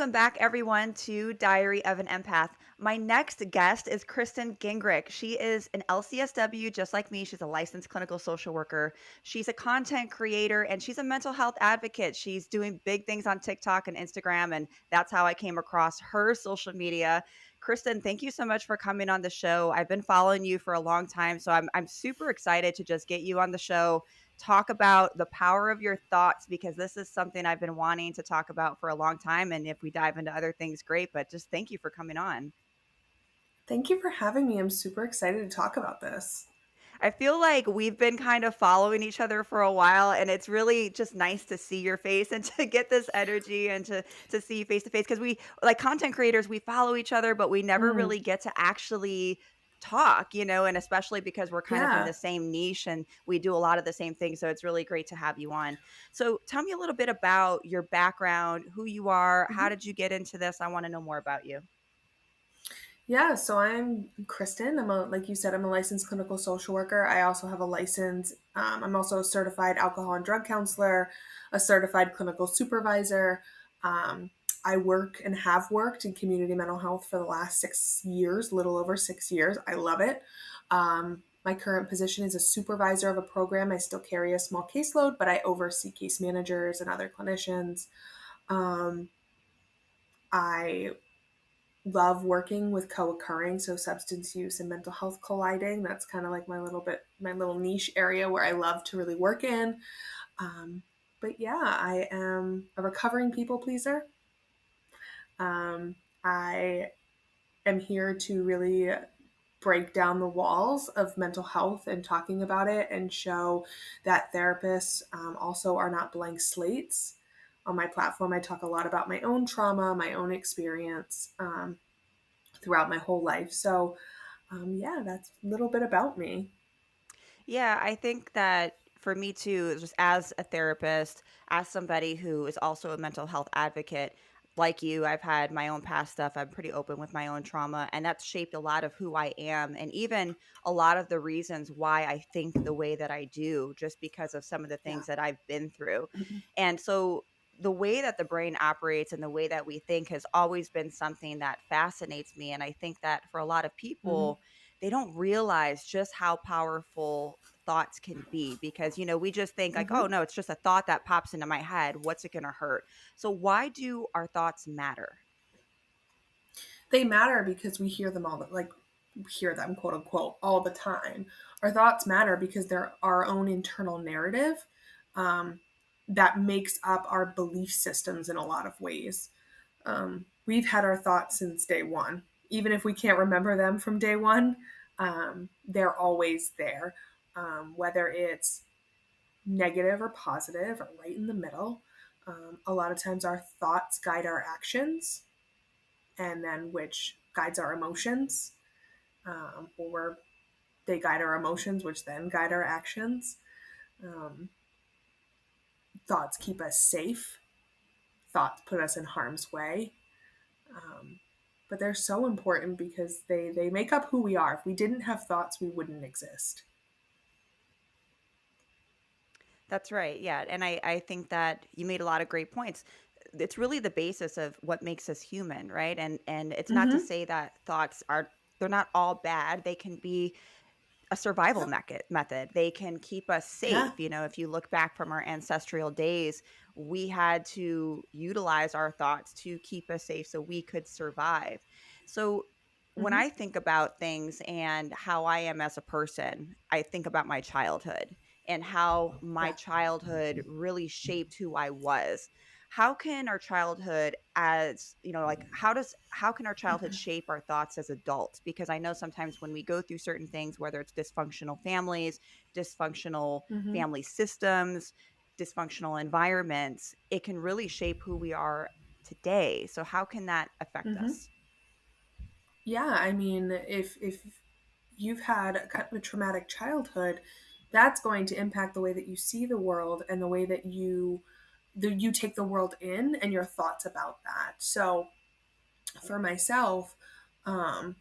Welcome back, everyone, to Diary of an Empath. My next guest is Kristen Gingrich. She is an LCSW, just like me. She's a licensed clinical social worker. She's a content creator and she's a mental health advocate. She's doing big things on TikTok and Instagram, and that's how I came across her social media. Kristen, thank you so much for coming on the show. I've been following you for a long time, so I'm super excited to just get you on the show, talk about the power of your thoughts, because this is something I've been wanting to talk about for a long time. And if we dive into other things, great. But just thank you for coming on. Thank you for having me. I'm super excited to talk about this. I feel like we've been kind of following each other for a while, and it's really just nice to see your face and to get this energy and to see you face to face, because we, like content creators, we follow each other, but we never Mm, really get to actually talk, and especially because we're kind of in yeah. the same niche and we do a lot of the same things. So it's really great to have you on. So tell me a little bit about your background, who you are, how Mhm. did you get into this? I want to know more about you. Yeah, so I'm Kristen. Like you said, I'm a licensed clinical social worker. I also have a license. I'm also a certified alcohol and drug counselor, a certified clinical supervisor. Um, I work and have worked in community mental health for the last 6 years, little over 6 years. I love it. My current position is a supervisor of a program. I still carry a small caseload, but I oversee case managers and other clinicians. Um, I love working with co-occurring, so substance use and mental health colliding. That's kind of like my little niche area where I love to really work in. Um, but yeah, I am a recovering people pleaser. Um, I am here to really break down the walls of mental health and talking about it and show that therapists also are not blank slates. On my platform, I talk a lot about my own trauma, my own experience throughout my whole life. So, yeah, that's a little bit about me. Yeah, I think that for me too, just as a therapist, as somebody who is also a mental health advocate, like you, I've had my own past stuff. I'm pretty open with my own trauma, and that's shaped a lot of who I am, and even a lot of the reasons why I think the way that I do, just because of some of the Yeah. things that I've been through. And so the way that the brain operates and the way that we think has always been something that fascinates me. And I think that for a lot of Mm-hmm. people, they don't realize just how powerful thoughts can be, because we just think like, oh Mm-hmm. no, it's just a thought that pops into my head, what's it going to hurt? So why do our thoughts matter? They matter because we hear them like hear them quote unquote all the time. Our thoughts matter because they're our own internal narrative um, that makes up our belief systems in a lot of ways. We've had our thoughts since day one. Even if we can't remember them from day one, they're always there. Whether it's negative or positive or right in the middle. A lot of times our thoughts guide our actions, and then which guides our emotions, or they guide our emotions, which then guide our actions. Um, Thoughts keep us safe, thoughts put us in harm's way. Um, but they're so important because they make up who we are. If we didn't have thoughts, we wouldn't exist. That's right. Yeah. And I think that you made a lot of great points. It's really the basis of what makes us human, right? And it's not to Mm-hmm. say that thoughts are, they're not all bad. They can be a survival Yep. method. They can keep us Yeah. safe. If you look back from our ancestral days, we had to utilize our thoughts to keep us safe so we could survive. So when Mm-hmm. I think about things and how I am as a person, I think about my childhood and how my Yeah. childhood really shaped who I was. How can our childhood, as like, how can our childhood shape our thoughts as adults? Because I know sometimes when we go through certain things, whether it's dysfunctional families, dysfunctional Mm-hmm. family systems, dysfunctional environments, it can really shape who we are today. So how can that affect Mm-hmm. us? Yeah, I mean, if you've had a kind of a traumatic childhood, that's going to impact the way that you see the world and the way that you take the world in and your thoughts about that. So, for myself, um,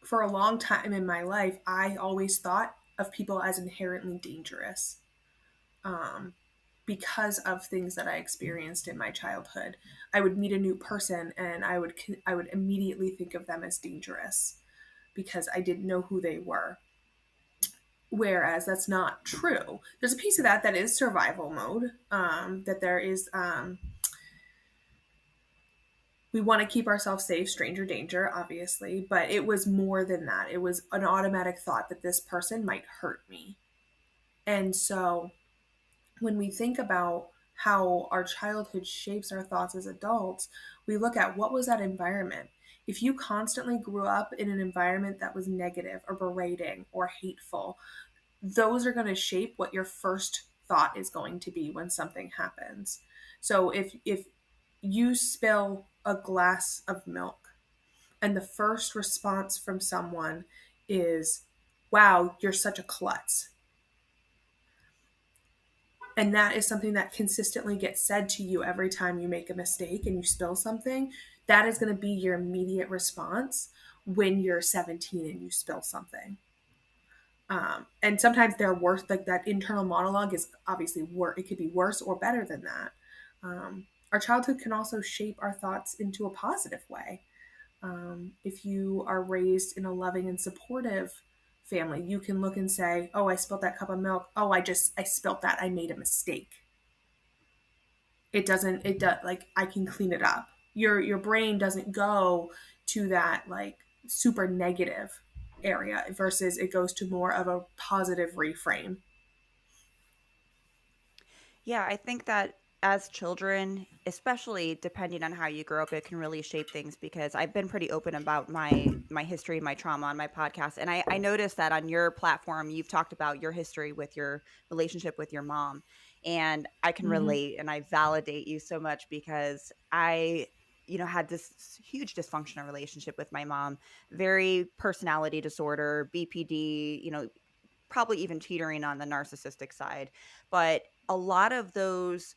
for a long time in my life, I always thought of people as inherently dangerous. Um, because of things that I experienced in my childhood. I would meet a new person and I would immediately think of them as dangerous because I didn't know who they were. Whereas that's not true. There's a piece of that that is survival mode. That there is we want to keep ourselves safe, stranger danger, obviously, but it was more than that. It was an automatic thought that this person might hurt me. And so when we think about how our childhood shapes our thoughts as adults, we look at what was that environment. If you constantly grew up in an environment that was negative or berating or hateful, those are going to shape what your first thought is going to be when something happens. So if you spill a glass of milk and the first response from someone is, wow, you're such a klutz, and that is something that consistently gets said to you every time you make a mistake and you spill something, that is going to be your immediate response when you're 17 and you spill something. And sometimes they're worse, like that internal monologue is obviously worse. It could be worse or better than that. Our childhood can also shape our thoughts into a positive way. If you are raised in a loving and supportive family, you can look and say, oh, I spilled that cup of milk. Oh, I spilled that. I made a mistake. It does, like, I can clean it up. Your brain doesn't go to that like super negative area versus it goes to more of a positive reframe. Yeah, I think that as children, especially depending on how you grow up, it can really shape things because I've been pretty open about my history, my trauma on my podcast. And I noticed that on your platform, you've talked about your history with your relationship with your mom. And I can Mm-hmm. relate and I validate you so much because had this huge dysfunctional relationship with my mom, very personality disorder, BPD, probably even teetering on the narcissistic side. But a lot of those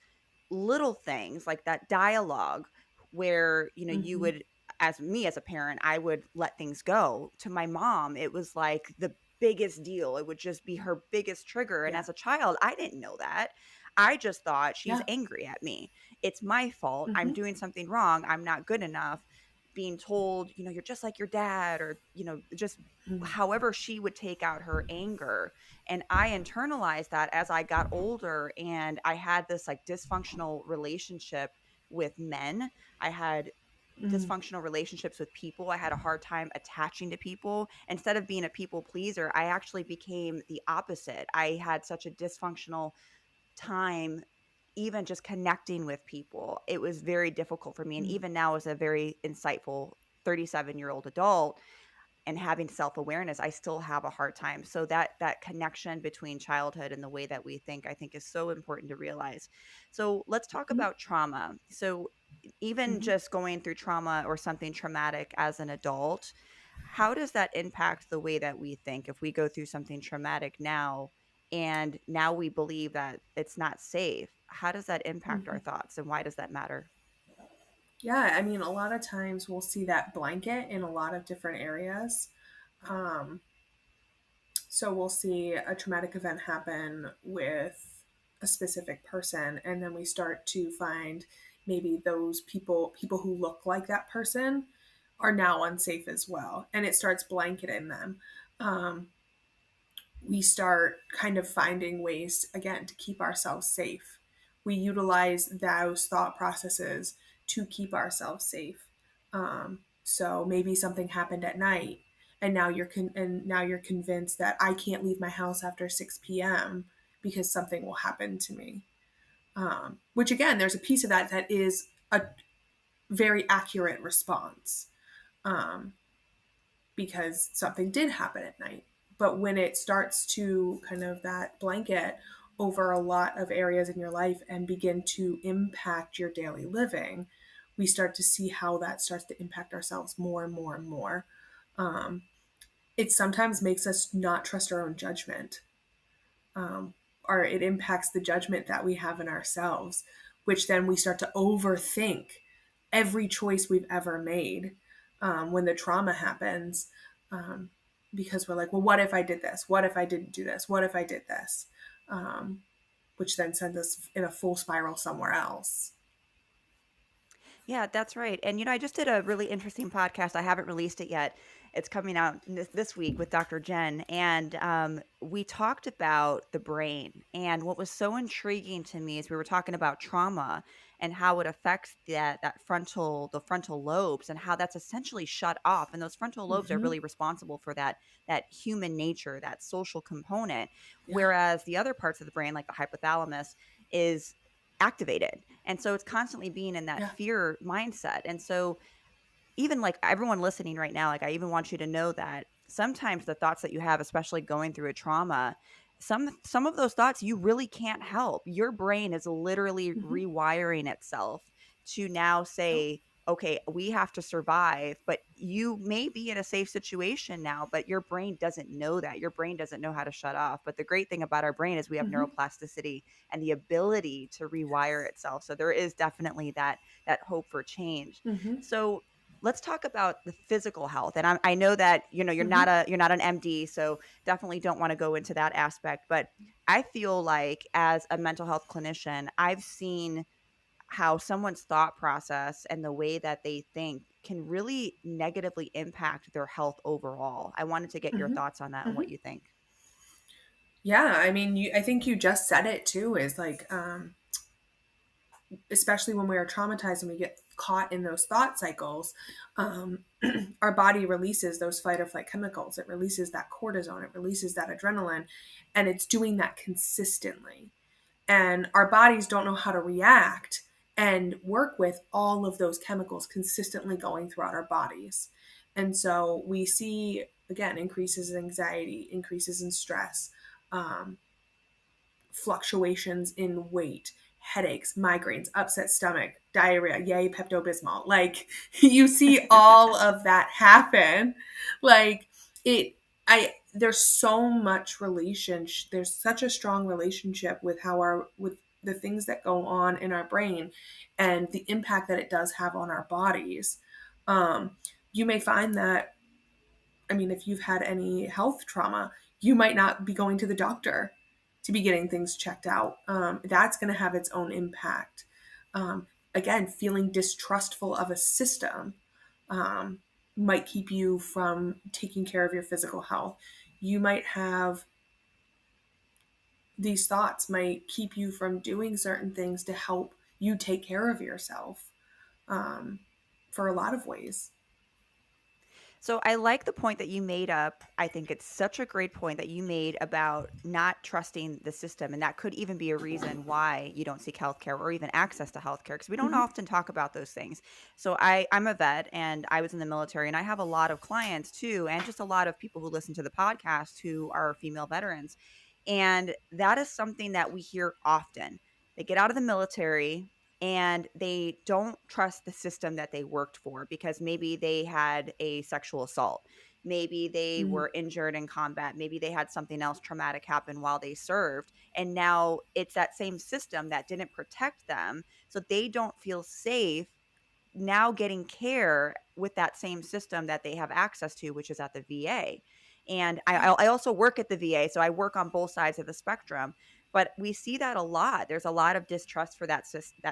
little things like that dialogue where, you Mm-hmm. would, as me as a parent, I would let things go. To my mom, it was like the biggest deal. It would just be her biggest trigger. And Yeah. as a child, I didn't know that. I just thought she's Yeah. angry at me. It's my fault. I'm Mm-hmm. doing something wrong. I'm not good enough. Being told, you're just like your dad, or, just however she would take out her anger. And I internalized that as I got older and I had this like dysfunctional relationship with men. I had Mm-hmm. dysfunctional relationships with people. I had a hard time attaching to people. Instead of being a people pleaser, I actually became the opposite. I had such a dysfunctional time even just connecting with people. It was very difficult for me. And even now, as a very insightful 37-year-old adult, and having self-awareness, I still have a hard time. So that connection between childhood and the way that we think, I think is so important to realize. So let's talk Mm-hmm. about trauma. So even Mm-hmm. just going through trauma or something traumatic as an adult, how does that impact the way that we think? If we go through something traumatic now and now we believe that it's not safe, how does that impact our Mm-hmm. thoughts and why does that matter? Yeah, I mean, a lot of times we'll see that blanket in a lot of different areas. Um, so we'll see a traumatic event happen with a specific person, and then we start to find maybe those people who look like that person are now unsafe as well, and it starts blanketing them. Um, we start kind of finding ways again to keep ourselves safe. We utilize those thought processes to keep ourselves safe. So maybe something happened at night, and now you're convinced that I can't leave my house after 6 p.m. because something will happen to me. Which again, there's a piece of that that is a very accurate response. Um, because something did happen at night. But when it starts to kind of that blanket over a lot of areas in your life and begin to impact your daily living, we start to see how that starts to impact ourselves more and more and more. Um, it sometimes makes us not trust our own judgment, um, or it impacts the judgment that we have in ourselves, which then we start to overthink every choice we've ever made when the trauma happens. Um, because we're like, well, what if I did this? What if I didn't do this? What if I did this? Um, which then sends us in a full spiral somewhere else. Yeah, that's right. And I just did a really interesting podcast. I haven't released it yet. It's coming out this week with Dr. Jen, and we talked about the brain. And what was so intriguing to me is we were talking about trauma and how it affects the frontal lobes, and how that's essentially shut off. And those frontal lobes are Mm-hmm. really responsible for that human nature, that social component, Yeah. whereas the other parts of the brain, like the hypothalamus, is activated. And so it's constantly being in that Yeah. fear mindset. And so even like everyone listening right now, like I even want you to know that sometimes the thoughts that you have, especially going through a trauma, some of those thoughts you really can't help. Your brain is literally Mm-hmm. rewiring itself to now Yep. say, okay, we have to survive, but you may be in a safe situation now, but your brain doesn't know that. Your brain doesn't know how to shut off. But the great thing about our brain is we have Mm-hmm. neuroplasticity and the ability to rewire itself. So there is definitely that hope for change. Mm-hmm. So let's talk about the physical health. And I know that Mm-hmm. you're not an MD, so definitely don't want to go into that aspect. But I feel like as a mental health clinician, I've seen how someone's thought process and the way that they think can really negatively impact their health overall. I wanted to get your Mm-hmm. thoughts on that and Mm-hmm. what you think. Yeah, I mean, I think you just said it too. Is like, especially when we are traumatized and we get caught in those thought cycles, um, our body releases those fight or flight chemicals. It releases that cortisone. It releases that adrenaline, and it's doing that consistently. And our bodies don't know how to react and work with all of those chemicals consistently going throughout our bodies. And so we see, again, increases in anxiety, increases in stress, um, fluctuations in weight, headaches, migraines, upset stomach, diarrhea, yay, Pepto Bismol. Like, you see all of that happen. Like, there's so much there's such a strong relationship with with the things that go on in our brain and the impact that it does have on our bodies. Um, you may find that, I mean, if you've had any health trauma, you might not be going to the doctor to be getting things checked out. That's going to have its own impact. Um, Again, feeling distrustful of a system um, might keep you from taking care of your physical health. You might have these thoughts might keep you from doing certain things to help you take care of yourself um, for a lot of ways. So I like the point that you made up. I think it's such a great point that you made about not trusting the system. And that could even be a reason why you don't seek healthcare or even access to healthcare, because we don't Mm-hmm. often talk about those things. So I'm a vet and I was in the military, and I have a lot of clients too, and just a lot of people who listen to the podcast who are female veterans. And that is something that we hear often. They get out of the military and they don't trust the system that they worked for because maybe they had a sexual assault. Maybe they Mm-hmm. were injured in combat. Maybe they had something else traumatic happen while they served. And now it's that same system that didn't protect them. So they don't feel safe now getting care with that same system that they have access to, which is at the VA. And Yeah. I also work at the VA, so I work on both sides of the spectrum. But we see that a lot. There's a lot of distrust for that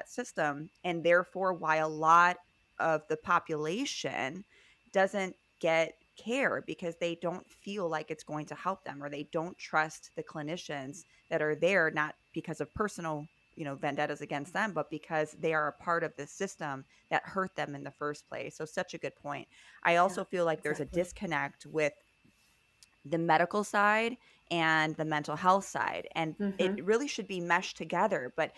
system, and therefore, why a lot of the population doesn't get care because they don't feel like it's going to help them, or they don't trust the clinicians that are there, not because of personal vendettas against them, but because they are a part of the system that hurt them in the first place. So such a good point. I Yeah, also feel like there's a exactly. disconnect with the medical side and the mental health side, and it Mm-hmm. really should be meshed together, but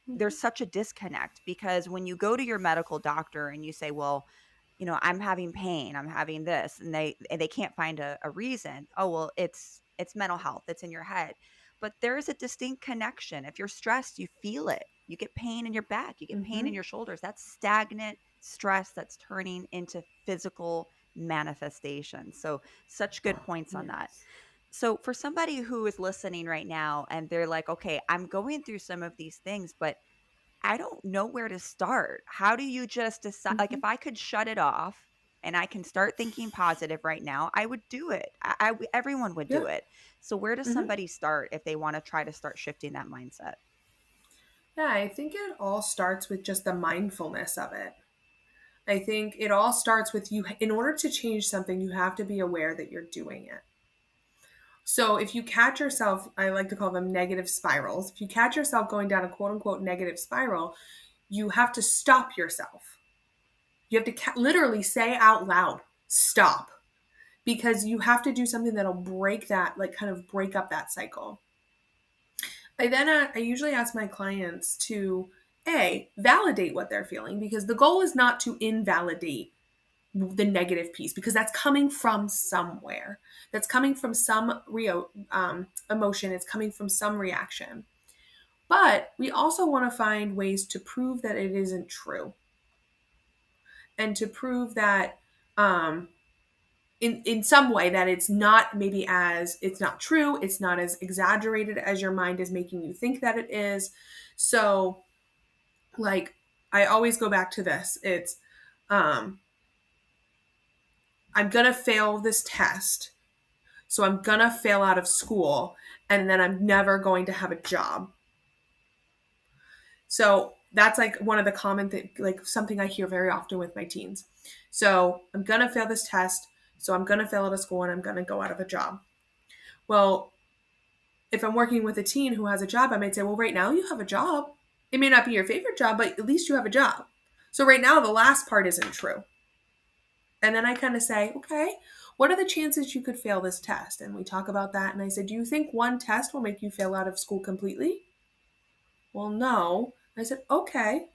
Mm-hmm. there's such a disconnect because when you go to your medical doctor and you say, well, I'm having pain, I'm having this, and they can't find a reason. Oh, well, it's mental health, it's in your head. But there is a distinct connection. If you're stressed, you feel it. You get pain in your back, you get pain Mm-hmm. in your shoulders. That's stagnant stress that's turning into physical manifestations. So such good points on that. Yes. So for somebody who is listening right now and they're like, okay, I'm going through some of these things, but I don't know where to start. How do you just decide? Like, Mm-hmm. if I could shut it off and I can start thinking positive right now, I would do it. Everyone would Yeah. do it. So, where does Mm-hmm. somebody start if they want to try to start shifting that mindset? Yeah, I think it all starts with just the mindfulness of it. I think it all starts with you. In order to change something, you have to be aware that you're doing it. So if you catch yourself, I like to call them negative spirals. If you catch yourself going down a quote unquote negative spiral, you have to stop yourself. You have to literally say out loud, stop, because you have to do something that'll break that, like kind of break up that cycle. I usually ask my clients to validate what they're feeling, because the goal is not to invalidate the negative piece, because that's coming from somewhere. That's coming from some emotion. It's coming from some reaction. But we also want to find ways to prove that it isn't true, and to prove that um, in some way that it's not, maybe as it's not true, it's not as exaggerated as your mind is making you think that it is. So, like, I always go back to this. It's um, I'm gonna fail this test, so I'm gonna fail out of school, and then I'm never going to have a job. So that's like one of the common like something I hear very often with my teens. So I'm gonna fail this test, so I'm gonna fail out of school, and I'm gonna go out of a job. Well, if I'm working with a teen who has a job, I might say, well, right now you have a job. It may not be your favorite job, but at least you have a job. So right now the last part isn't true. And then I kind of say, okay, what are the chances you could fail this test? And we talk about that. And I said, do you think one test will make you fail out of school completely? Well, no. I said, okay.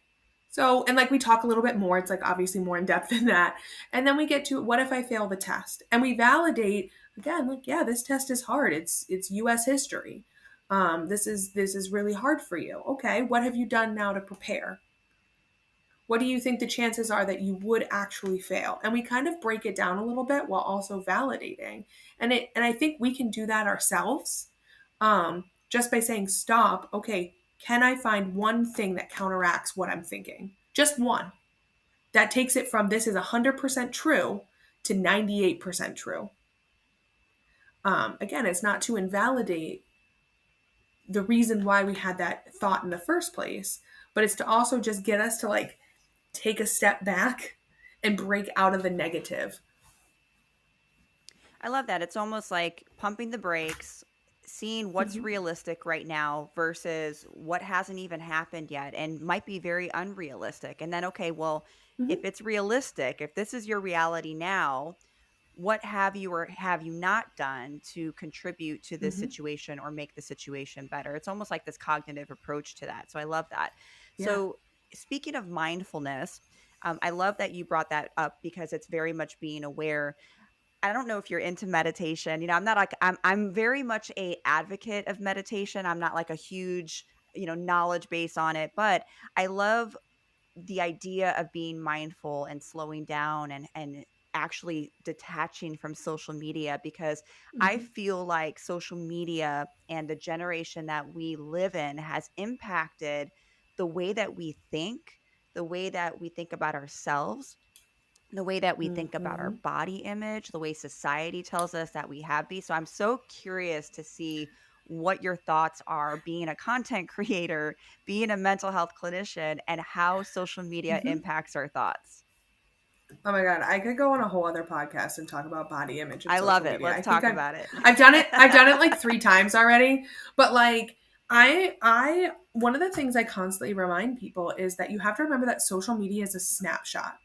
So, and like we talk a little bit more, it's like obviously more in depth than that. And then we get to, what if I fail the test? And we validate again, like, yeah, this test is hard. It's US history. This is really hard for you. Okay, what have you done now to prepare? What do you think the chances are that you would actually fail? And we kind of break it down a little bit while also validating. And I think we can do that ourselves, just by saying, stop. Okay, can I find one thing that counteracts what I'm thinking? Just one. That takes it from this is 100% true to 98% true. Again, it's not to invalidate the reason why we had that thought in the first place, but it's to also just get us to like take a step back and break out of the negative. I love that. It's almost like pumping the brakes, seeing what's Mm-hmm. realistic right now versus what hasn't even happened yet and might be very unrealistic. And then, okay, well, if Mm-hmm. it's realistic, if this is your reality now, what have you or have you not done to contribute to this Mm-hmm. situation or make the situation better? It's almost like this cognitive approach to that. So I love that. Yeah. So, speaking of mindfulness, I love that you brought that up because it's very much being aware. I don't know if you're into meditation. I'm not like I'm very much a advocate of meditation. I'm not like a huge, knowledge base on it, but I love the idea of being mindful and slowing down and actually detaching from social media because I Mm-hmm. feel like social media and the generation that we live in has impacted the way that we think, the way that we think about ourselves, the way that we think about our Mm-hmm. body image, the way society tells us that we have these. So I'm so curious to see what your thoughts are being a content creator, being a mental health clinician, and how social media Mm-hmm. impacts our thoughts. Oh my God, I could go on a whole other podcast and talk about body image and I love social it. media. Let's I think talk I've about it. I've done it. I've done it like 3 times already. But like I one of the things I constantly remind people is that you have to remember that social media is a snapshot.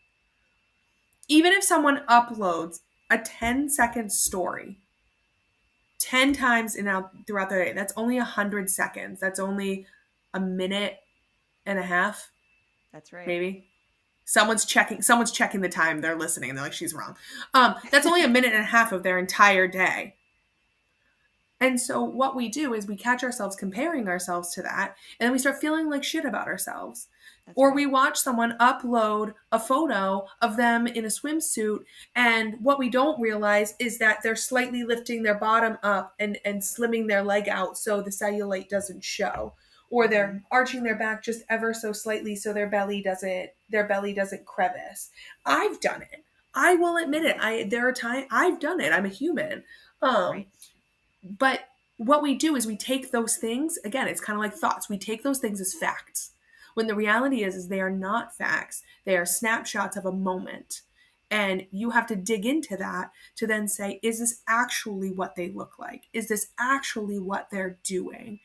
Even if someone uploads a 10-second story 10 times throughout the day, that's only 100 seconds. That's only a minute and a half, That's right. maybe. Someone's checking the time, they're listening, and they're like, she's wrong. That's only a minute and a half of their entire day. And so what we do is we catch ourselves comparing ourselves to that, and then we start feeling like shit about ourselves. That's Or we right. watch someone upload a photo of them in a swimsuit, and what we don't realize is that they're slightly lifting their bottom up and slimming their leg out so the cellulite doesn't show. Or Hmm. they're arching their back just ever so slightly so their belly doesn't crevice. I've done it. I will admit it. There are times I've done it. I'm a human. Um, Right. but what we do is we take those things, again, it's kind of like thoughts. We take those things as facts. When the reality is they are not facts. They are snapshots of a moment. And you have to dig into that to then say, is this actually what they look like? Is this actually what they're doing?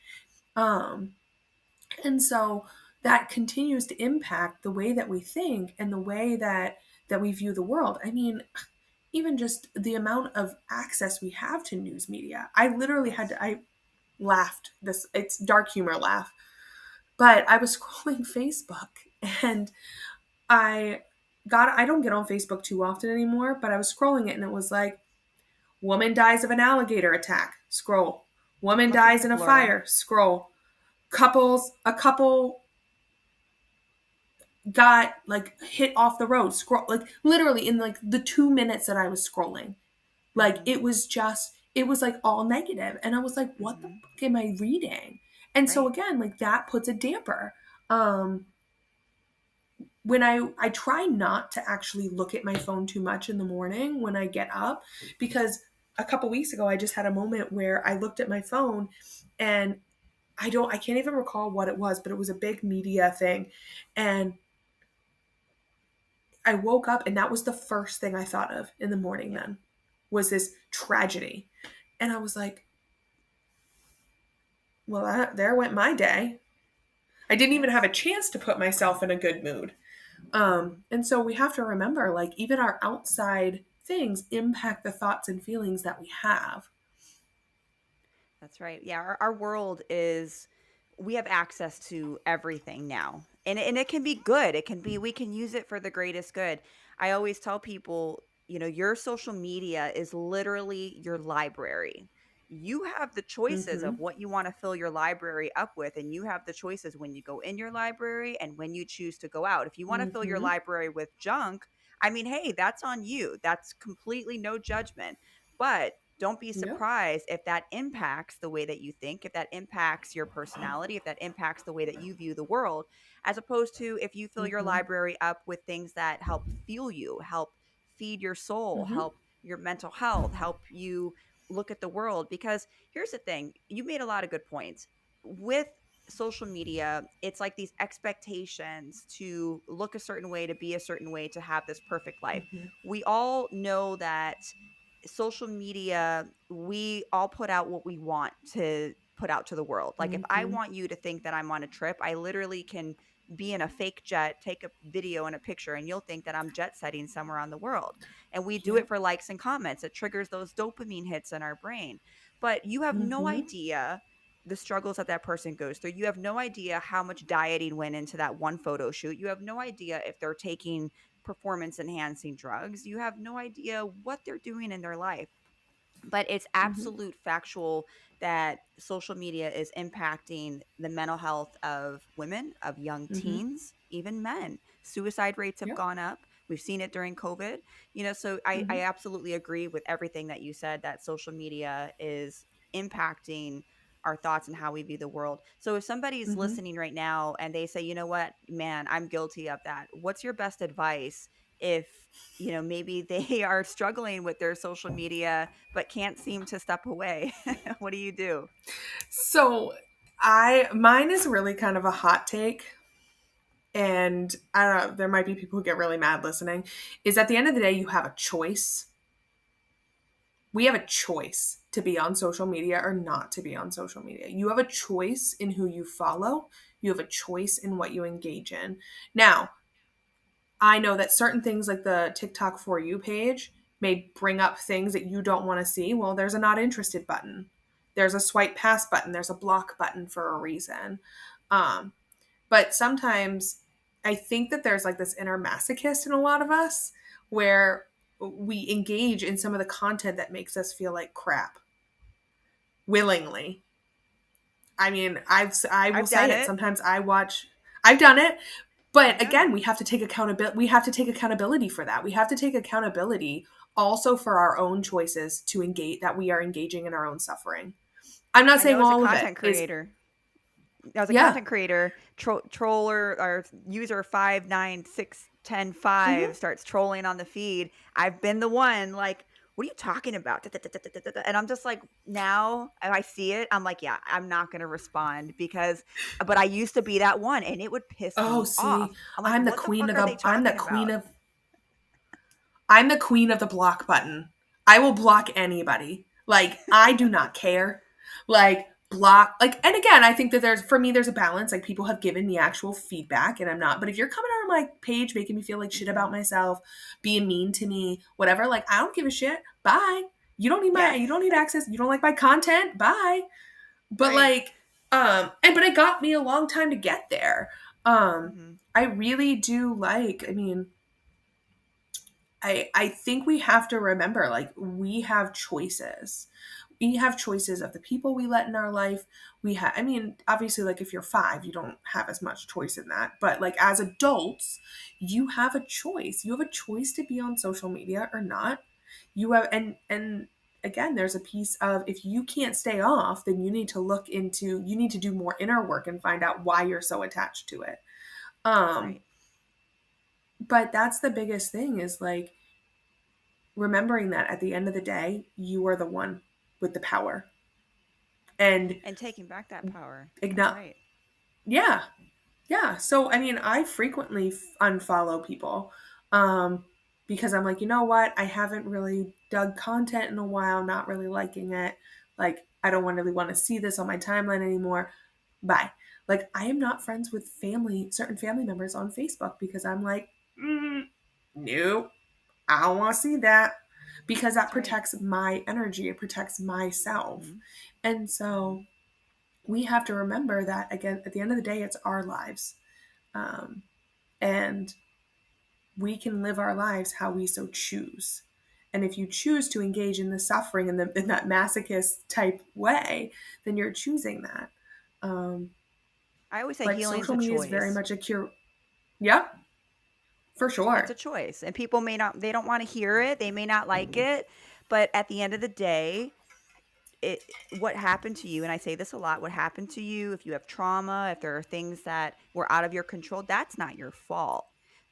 Um, and so that continues to impact the way that we think and the way that we view the world. I mean, even just the amount of access we have to news media. I literally had Yes. to, I laughed this, it's dark humor laugh, but I was scrolling Facebook and I I don't get on Facebook too often anymore, but I was scrolling it and it was like, woman dies of an alligator attack, scroll. Woman Must have been dies in in a Florida. fire, scroll. A couple got like hit off the road, scroll. Like literally in like the 2 minutes that I was scrolling, like Mhm. it was just, it was like all negative. And I was like, what the Mhm. fuck am I reading? And so Right. again, like that puts a damper. Um, when I try not to actually look at my phone too much in the morning when I get up, because a couple weeks ago I just had a moment where I looked at my phone and I can't even recall what it was, but it was a big media thing. And I woke up and that was the first thing I thought of in the morning Yep. then, was this tragedy. And I was like, well, there went my day. I didn't even have Yes. a chance to put myself in a good mood. Mhm. And so we have to remember, like, even our outside things impact the thoughts and feelings that we have. That's right. Yeah, our world is we have access to everything now. And it can be good. It can be we can use it for the greatest good. I always tell people, your social media is literally your library. You have the choices Mm-hmm. of what you want to fill your library up with, and you have the choices when you go in your library and when you choose to go out. If you want to fill your Mm-hmm. library with junk, I mean, hey, that's on you. That's completely no judgment. But don't be Yep. surprised if that impacts the way that you think, if that impacts your personality, if that impacts the way that you view the world, as opposed to if you fill your Mm-hmm. library up with things that help fuel you, help feed your soul, Mm-hmm. help your mental health, help you look at the world. Because here's the thing, you made a lot of good points. With social media, it's like these expectations to look a certain way, to be a certain way, to have this perfect life. Mm-hmm. We all know that social media, we all put out what we want to put out to the world. Like if I Mm-hmm. want you to think that I'm on a trip, I literally can be in a fake jet, take a video and a picture, and you'll think that I'm jet setting somewhere on the world. And we do it Yep. for likes and comments. It triggers those dopamine hits in our brain. But you have no Mm-hmm. idea the struggles that that person goes through. You have no idea how much dieting went into that one photo shoot. You have no idea if they're taking performance enhancing drugs. You have no idea what they're doing in their life. But it's Mm-hmm. absolute factual that social media is impacting the mental health of women, of young Mm-hmm. teens, even men. Suicide rates have Yep. gone up. We've seen it during COVID. So I Mm-hmm. absolutely agree with everything that you said, that social media is impacting our thoughts and how we view the world. So if somebody's Mm-hmm. listening right now and they say, you know what, man, I'm guilty of that, what's your best advice if maybe they are struggling with their social media but can't seem to step away? What do you do? So I mine is really kind of a hot take. And I don't know, there might be people who get really mad listening. Is at the end of the day, you have a choice. We have a choice to be on social media or not to be on social media. You have a choice in who you follow. You have a choice in what you engage in. Now, I know that certain things like the TikTok for you page may bring up things that you don't want to see. Well, there's a not interested button. There's a swipe past button. There's a block button for a reason. Um, but sometimes I think that there's like this inner masochist in a lot of us where we engage in some of the content that makes us feel like crap willingly. I mean, I will I've say done it. it. Sometimes I watch, I've done it, I've but done again, it. we have to take accountability. We have to take accountability for that. We have to take accountability also for our own choices to engage, that we are engaging in our own suffering. I'm not I know saying as a all of it content is, creator, as a yeah. content creator, troller or user 59610 Mm-hmm. starts trolling on the feed. I've been the one like, what are you talking about? And I'm just like, now if I see it, I'm like, yeah, I'm not going to respond because, but I used to be that one and it would piss Oh, me off. see, I'm like, I'm the what the queen fuck of are they the I'm the talking queen about? of I'm the queen of the block button. I will block anybody. Like, I do not care. Like, block, like, and again, I think that for me, there's a balance. Like, people have given me actual feedback, and I'm not, but if you're coming on my page making me feel like shit about Mhm. myself, being mean to me, whatever, like, I don't give a shit. Bye. Yeah. You don't need access. You don't like my content. Bye. But, Right. like, but it got me a long time to get there. Mhm. I really do like, I mean, I think we have to remember, like, we have choices. We have choices of the people we let in our life. We have, I mean, obviously, like, if you're 5, you don't have as much choice in that, but, like, as adults, you have a choice. You have a choice to be on social media or not. You have, and again, there's a piece of, if you can't stay off, then you need to do more inner work and find out why you're so attached to it. um Right. but that's the biggest thing, is like remembering that at the end of the day, you are the one with the power. And And taking back that power. That's ignore, right. yeah, yeah. So, I mean, I frequently unfollow people, um, because I'm like, you know what? I haven't really dug content in a while, not really liking it. Like, I don't really want to see this on my timeline anymore. Bye. Like, I am not friends with certain family members on Facebook because I'm like, nope, I don't want to see that, because that That's right. protects my energy. It protects myself. Mhm. And Mhm. so we have to remember that, again, at the end of the day, it's our lives. Um, and we can live our lives how we so choose. And if you choose to engage in the suffering in that masochist type way, then you're choosing that. Um, I always say like, healing's social a media is very choice. much a cure. Yep, for It's a sure. choice. And people may not, they don't want to hear it. They may not like it. But at the end of the day, what happened to you, and I say this a lot, what happened to you, if you have trauma, if there are things that were out of your control, that's not your fault.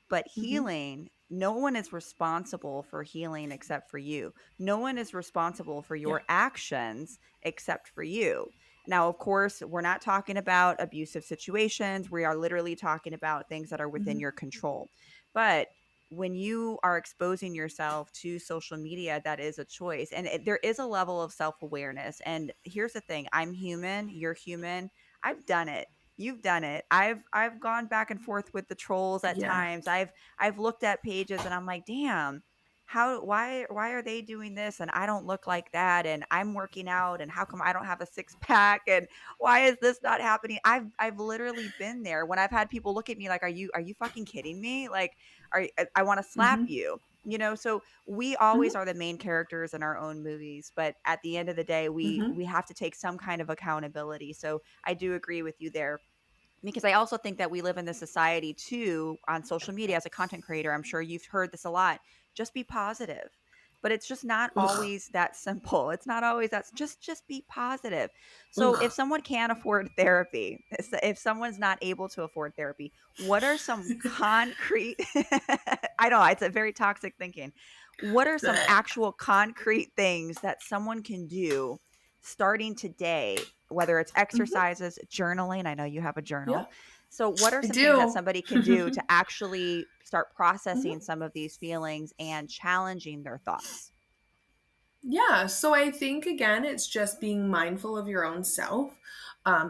But Hmm. healing, no one is responsible for healing except for you. No one is responsible for Yeah. your actions except for you. Now, of course, we're not talking about abusive situations. We are literally talking about things that are within Hmm. your control. But when you are exposing yourself to social media, that is a choice. And there is a level of self awareness. And here's the thing, I'm human, you're human. I've done it. You've done it. I've gone back and forth with the trolls at Yeah. times. I've looked at pages and I'm like, damn, how why are they doing this and I don't look like that and I'm working out and how come I don't have a six pack and why is this not happening? I've literally been there when I've had people look at me like, are you fucking kidding me? Like, I want to slap Hmm. you. So we always Hmm. are the main characters in our own movies, but at the end of the day, Hmm. we have to take some kind of accountability. So I do agree with you there, because I also think that we live in this society too on social media as a content creator. I'm sure you've heard this a lot. Just be positive. But it's just not Ugh. always that simple. It's not always that, just be positive. So if Ugh. someone can't afford therapy, if someone's not able to afford therapy, what are some concrete I know it's a very toxic thinking. What are some Blech. actual concrete things that someone can do starting today, whether it's Hmm. exercises, journaling? I know you have a Yeah, journal. So, what are I some things that do. somebody can do to actually start processing Hmm. some of these feelings and challenging their thoughts? Yeah, so I think, again, it's just being mindful of your own self.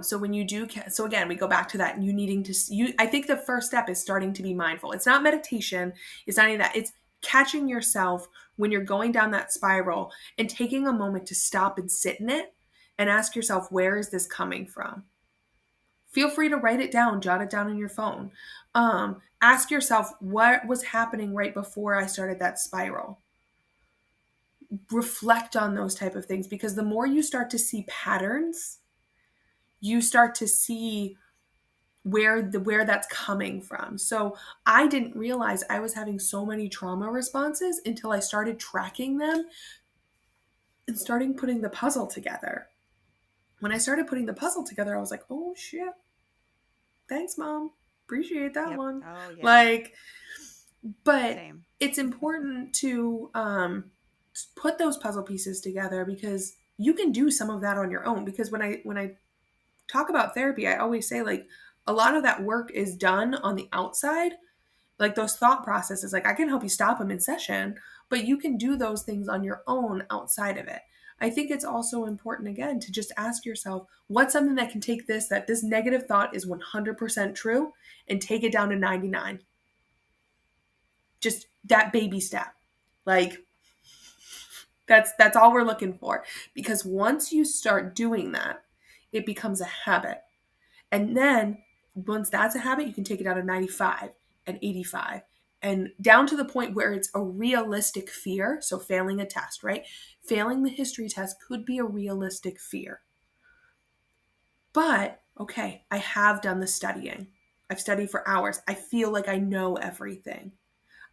So when you do, so again, we go back to that. You needing to, you. I think the first step is starting to be mindful. It's not meditation. It's not any of that. It's catching yourself when you're going down that spiral and taking a moment to stop and sit in it and ask yourself, where is this coming from? Feel free to write it down, jot it down on your phone. Ask yourself, what was happening right before I started that spiral? Reflect on those type of things, because the more you start to see patterns, you start to see where that's coming from. So I didn't realize I was having so many trauma responses until I started tracking them and starting putting the puzzle together. When I started putting the puzzle together, I was like, oh shit, thanks mom, appreciate that Yep. one. Oh, yeah. Like, but Same. it's important to put those puzzle pieces together, because you can do some of that on your own. Because when I talk about therapy, I always say, like, a lot of that work is done on the outside, like those thought processes. Like, I can help you stop them in session, but you can do those things on your own outside of it. I think it's also important, again, to just ask yourself, what's something that can take this, that this negative thought is 100% true, and take it down to 99. Just that baby step. Like, that's all we're looking for. Because once you start doing that, it becomes a habit. And then once that's a habit, you can take it down to 95 and 85 and down to the point where it's a realistic fear. So failing a test, right? Failing the history test could be a realistic fear. But okay, I have done the studying. I've studied for hours. I feel like I know everything.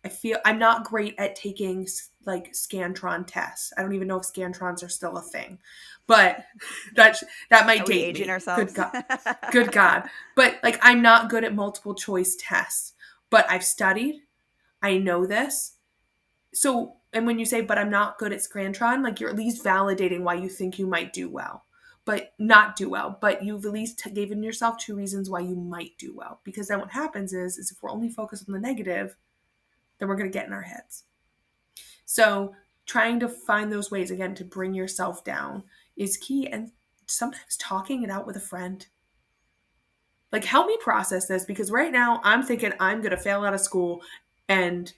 I feel I'm not great at taking like Scantron tests. I don't even know if Scantrons are still a thing, but that Are might we date aging me. Good ourselves? God, good God. But like, I'm not good at multiple choice tests. But I've studied. I know this. So, and when you say, but I'm not good at Scantron, like, you're at least validating why you think you might do well, but not do well. But you've at least given yourself two reasons why you might do well. Because then what happens is if we're only focused on the negative, then we're going to get in our heads. So trying to find those ways, again, to bring yourself down is key. And sometimes talking it out with a friend. Like, help me process this, because right now I'm thinking I'm going to fail out of school and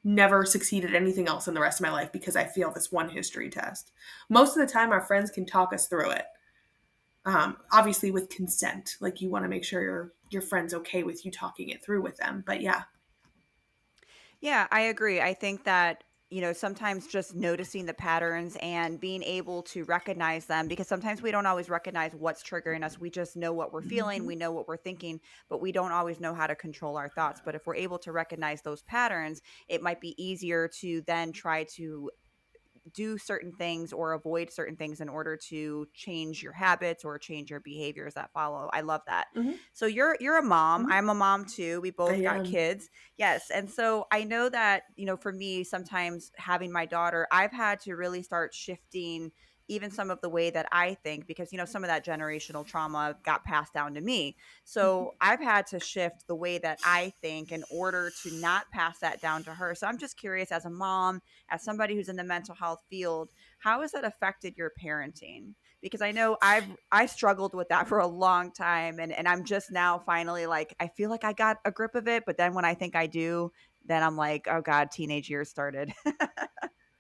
never succeed at anything else in the rest of my life because I failed this one history test. Most of the time, our friends can talk us through it. Obviously with consent. Like, you want to make sure your friend's okay with you talking it through with them. But yeah. Yeah, I agree. I think that, sometimes just noticing the patterns and being able to recognize them, because sometimes we don't always recognize what's triggering us. We just know what we're feeling, Mm-hmm. we know what we're thinking, but we don't always know how to control our thoughts. But if we're able to recognize those patterns, it might be easier to then try to do certain things or avoid certain things in order to change your habits or change your behaviors that follow. I love that. Mm-hmm. So you're a mom. Mm-hmm. I'm a mom too. We I both got am. kids. Yes. And so I know that, for me, sometimes having my daughter, I've had to really start shifting even some of the way that I think, because some of that generational trauma got passed down to me. Mm-hmm. So I've had to shift the way that I think in order to not pass that down to her. So I'm just curious, as a mom, as somebody who's in the mental health field, how has that affected your parenting? Because I know I struggled with that for a long time, and I'm just now finally, like, I feel like I got a grip of it, but then when I think I do, then I'm like, oh God, teenage years started.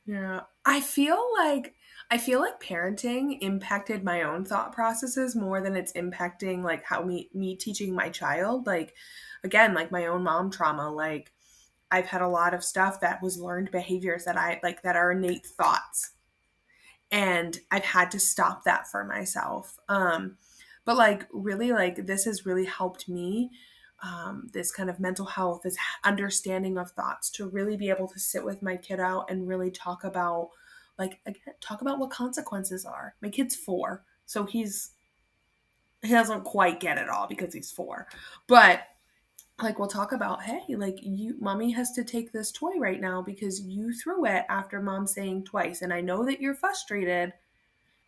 Yeah. I feel like parenting impacted my own thought processes more than it's impacting like how me teaching my child. Like, again, like my own mom trauma, like I've had a lot of stuff that was learned behaviors that I like, that are innate thoughts. And I've had to stop that for myself. But like, really, like, this has really helped me, this kind of mental health, this understanding of thoughts, to really be able to sit with my kid out and really talk about, like, again, talk about what consequences are. My kid's 4, so he doesn't quite get it all because he's 4. But like, we'll talk about, hey, like, you mommy has to take this toy right now because you threw it after mom saying twice, and I know that you're frustrated,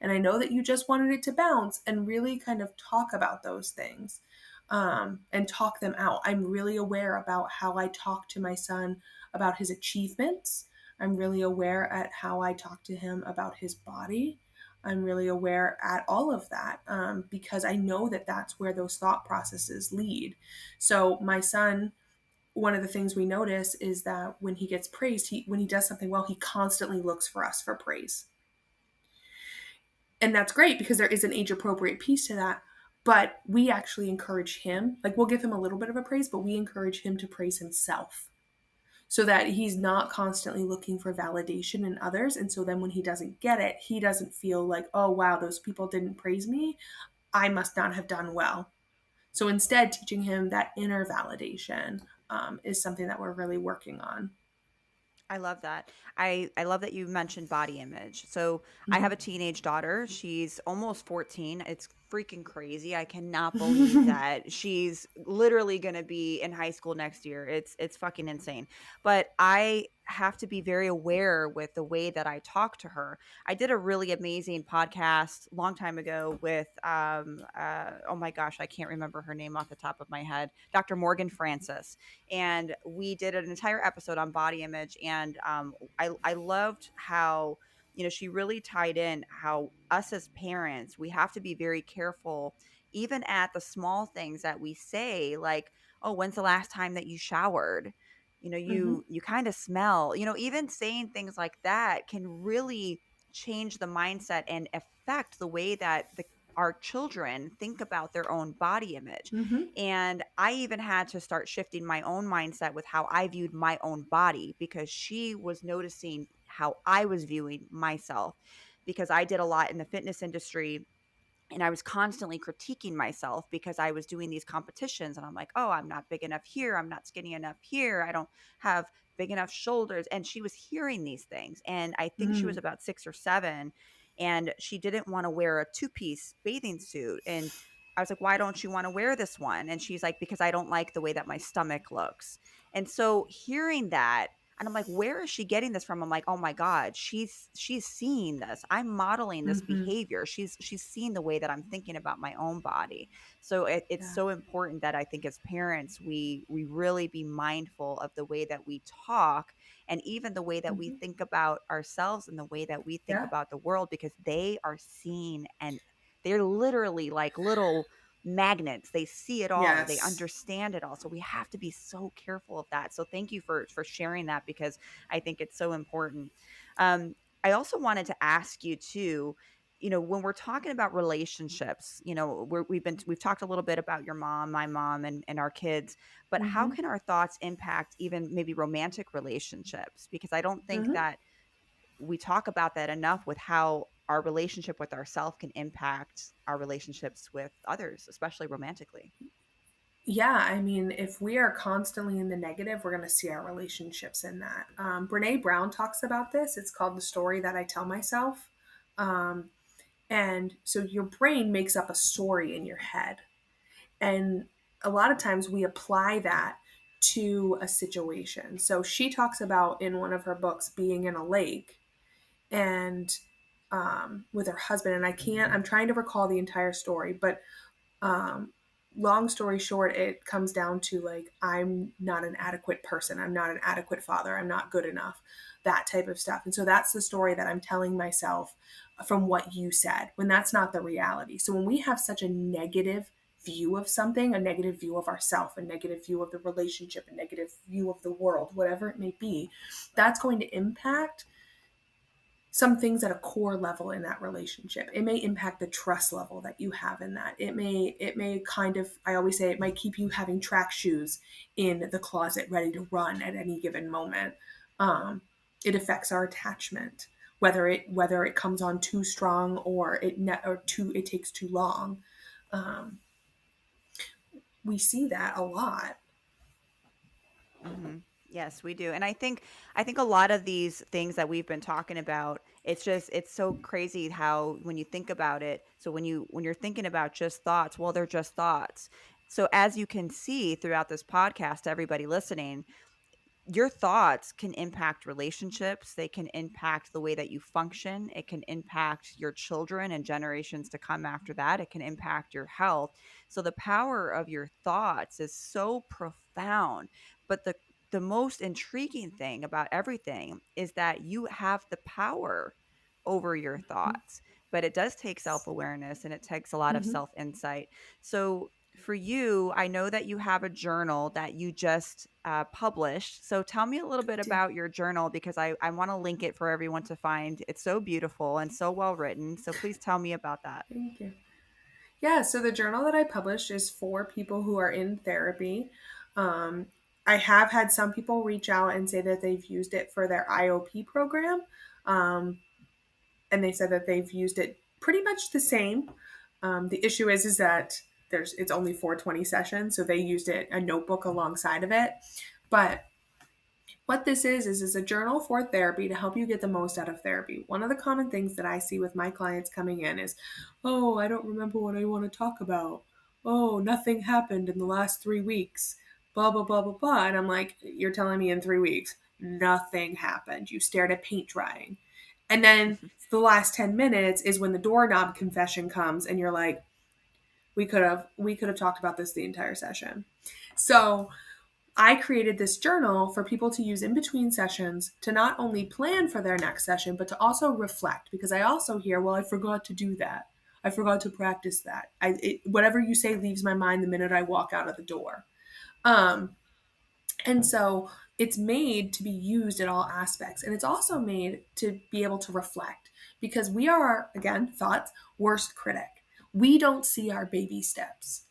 and I know that you just wanted it to bounce, and really kind of talk about those things, and talk them out. I'm really aware about how I talk to my son about his achievements. I'm really aware at how I talk to him about his body. I'm really aware at all of that, because I know that that's where those thought processes lead. So my son, one of the things we notice is that when he gets praised, when he does something well, he constantly looks for us for praise. And that's great because there is an age appropriate piece to that. But we actually encourage him, like, we'll give him a little bit of a praise, but we encourage him to praise himself so that he's not constantly looking for validation in others. And so then when he doesn't get it, he doesn't feel like, oh, wow, those people didn't praise me, I must not have done well. So instead, teaching him that inner validation, is something that we're really working on. I love that. I love that you mentioned body image. So I have a Mm-hmm. teenage daughter. She's almost 14. It's freaking crazy. I cannot believe that she's literally going to be in high school next year. It's fucking insane. But have to be very aware with the way that I talk to her. I did a really amazing podcast long time ago with oh my gosh, I can't remember her name off the top of my head, Dr. Morgan Francis, and we did an entire episode on body image, and I loved how, you know, she really tied in how us as parents, we have to be very careful even at the small things that we say, like, oh, when's the last time that you showered? You know, Mm-hmm. you kind of smell, you know, even saying things like that can really change the mindset and affect the way that our children think about their own body image. Mm-hmm. And I even had to start shifting my own mindset with how I viewed my own body, because she was noticing how I was viewing myself, because I did a lot in the fitness industry, and I was constantly critiquing myself because I was doing these competitions and I'm like, "Oh, I'm not big enough here. I'm not skinny enough here. I don't have big enough shoulders." And she was hearing these things. And I think she was Mm-hmm. about 6 or 7, and she didn't want to wear a two-piece bathing suit. And I was like, "Why don't you want to wear this one?" And she's like, "Because I don't like the way that my stomach looks." And so hearing that, and I'm like, "Where is she getting this from?" I'm like, "Oh my god, she's seeing this. I'm modeling this Mm-hmm. behavior. She's seeing the way that I'm thinking about my own body." So it's Yeah. so important that I think as parents, we really be mindful of the way that we talk, and even the way that we Mm-hmm. think about ourselves and the way that we think Yeah. about the world, because they are seeing, and they're literally like little magnets. They see it all, they Yes. understand it all, so we have to be so careful of that. So thank you for sharing that, because I think it's so important. um I also wanted to ask you too, you know, when we're talking about relationships, you know, we've talked a little bit about your mom, my mom, and our kids, but how Mm-hmm. can our thoughts impact even maybe romantic relationships? Because I don't think Mm-hmm. that we talk about that enough, with how our relationship with ourselves can impact our relationships with others, especially romantically. Yeah, I mean, if we are constantly in the negative, we're going to see our relationships in that. Brene Brown talks about this. It's called The Story That I Tell Myself. Um, and so your brain makes up a story in your head. And a lot of times we apply that to a situation. So she talks about in one of her books being in a lake and with her husband. And I'm trying to recall the entire story, but um, long story short, it comes down to like, I'm not an adequate person. I'm not an adequate father. I'm not good enough, that type of stuff. And so that's the story that I'm telling myself from what you said, when that's not the reality. So when we have such a negative view of something, a negative view of ourself, a negative view of the relationship, a negative view of the world, whatever it may be, that's going to impact some things at a core level in that relationship. It may impact the trust level that you have in that. It may kind of, I always say, it might keep you having track shoes in the closet ready to run at any given moment. Um, it affects our attachment, whether it comes on too strong or it takes too long. Um, we see that a lot. Mhm. Yes, we do. And I think a lot of these things that we've been talking about, it's so crazy how when you think about it, so when you're thinking about just thoughts, well, they're just thoughts. So as you can see throughout this podcast, everybody listening, your thoughts can impact relationships. They can impact the way that you function. It can impact your children and generations to come after that. It can impact your health. So the power of your thoughts is so profound. But the most intriguing thing about everything is that you have the power over your thoughts. But it does take self-awareness, and it takes a lot of Mm-hmm. self-insight. So for you, I know that you have a journal that you just published. So tell me a little bit Do. about your journal, because I want to link it for everyone to find. It's so beautiful and so well written. So please tell me about that. Thank you. Yeah, so the journal that I published is for people who are in therapy. Um, I have had some people reach out and say that they've used it for their IOP program. Um, and they said that they've used it pretty much the same. The issue is that it's only 420 sessions, so they used it a notebook alongside of it. But what this is a journal for therapy to help you get the most out of therapy. One of the common things that I see with my clients coming in is, oh, I don't remember what I want to talk about. Oh, nothing happened in the last 3 weeks. Blah, blah, blah, blah, blah. And I'm like, you're telling me in 3 weeks Nothing happened. You stared at paint drying. And then the last 10 minutes is when the doorknob confession comes and you're like, we could have talked about this the entire session. So I created this journal for people to use in between sessions to not only plan for their next session, but to also reflect. Because I also hear, well, I forgot to do that. I forgot to practice that. Whatever you say leaves my mind the minute I walk out of the door. Um, and so it's made to be used in all aspects. And it's also made to be able to reflect because we are, again, thoughts, worst critic. We don't see our baby steps.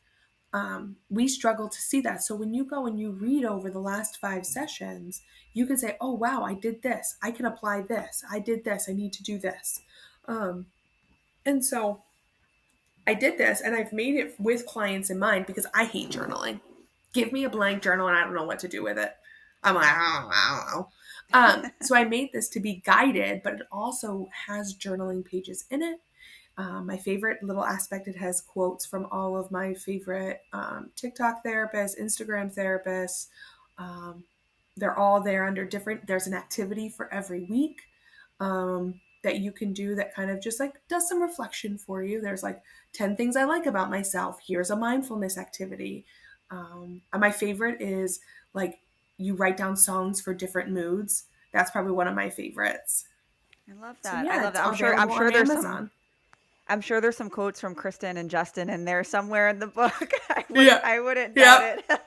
We struggle to see that. So when you go and you read over the last 5 sessions, you can say, oh, wow, I did this. I can apply this. I did this. I need to do this. Um, and so I did this and I've made it with clients in mind because I hate journaling. Give me a blank journal and I don't know what to do with it. I'm like, I don't know. So I made this to be guided, but it also has journaling pages in it. My favorite little aspect, it has quotes from all of my favorite TikTok therapists, Instagram therapists. Um, they're all there under different, there's an activity for every week that you can do that kind of just like does some reflection for you. There's like 10 things I like about myself. Here's a mindfulness activity. And my favorite is like you write down songs for different moods. That's probably one of my favorites. I love So that. I yeah, love it's that. I'm available sure on there's some Amazon. I'm sure there's some quotes from Kristen and Justin in there somewhere in the book. Yeah. I wouldn't doubt Yep. it.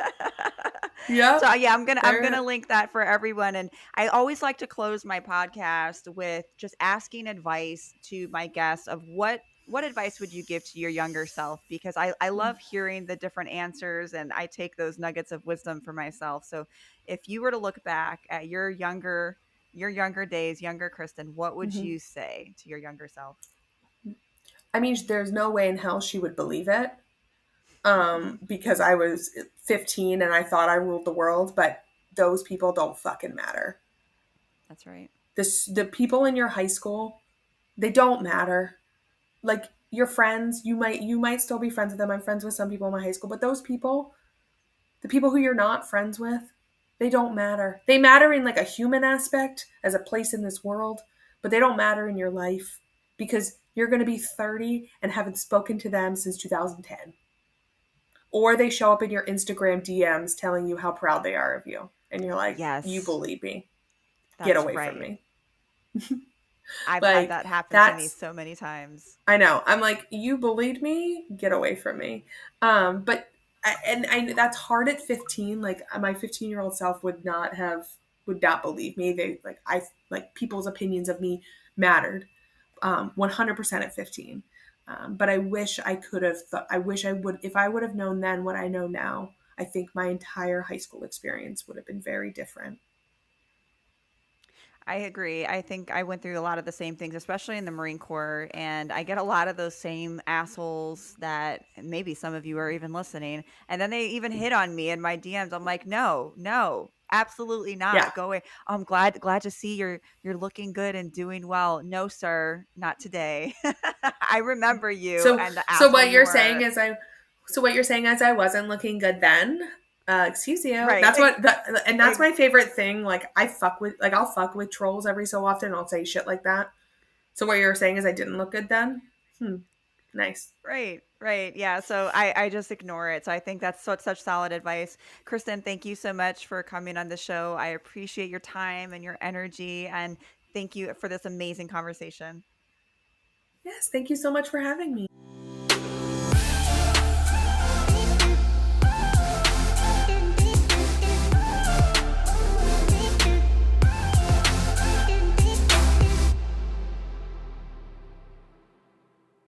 So Yep. yeah, I'm gonna There. link that for everyone. And I always like to close my podcast with just asking advice to my guests of what advice would you give to your younger self? Because I love hearing the different answers and I take those nuggets of wisdom for myself. So if you were to look back at your younger days, younger Kristen, what would Mhm. you say to your younger self? I mean, there's no way in hell she would believe it. Because I was 15 and I thought I ruled the world, but those people don't fucking matter. That's right. The people in your high school, they don't matter. Like your friends, you might still be friends with them. I'm friends with some people in my high school, but those people, the people who you're not friends with, they don't matter. They matter in like a human aspect as a place in this world, but they don't matter in your life because you're going to be 30 and haven't spoken to them since 2010. Or they show up in your Instagram DMs telling you how proud they are of you. And you're like, you Yes, believe me. Get that's away from right. me. I've had Like, that happen to me that's, so many times. I know. I'm like, you bullied me? Get away from me. But, and I, that's hard at 15. Like, my 15-year-old self would not believe me. Like, people's opinions of me mattered 100% at 15. But I wish I could have, I wish I would, if I would have known then what I know now, I think my entire high school experience would have been very different. I agree. I think I went through a lot of the same things, especially in the Marine Corps, and I get a lot of those same assholes that maybe some of you are even listening, and then they even hit on me in my DMs. I'm like, no, no, absolutely Yeah. not. Go away. Oh, I'm glad to see you're looking good and doing well. No, sir, not today. I remember you So, and the so asshole what you you're saying were. is so what you're saying is I wasn't looking good then. Excuse you. Right. And that's my favorite thing. Like I'll fuck with trolls every so often. I'll say shit like that. So what you're saying is I didn't look good then? Hmm. Nice. Right, right. Yeah. So I just ignore it. So I think that's such solid advice. Kristen, thank you so much for coming on the show. I appreciate your time and your energy. And thank you for this amazing conversation. Yes. Thank you so much for having me.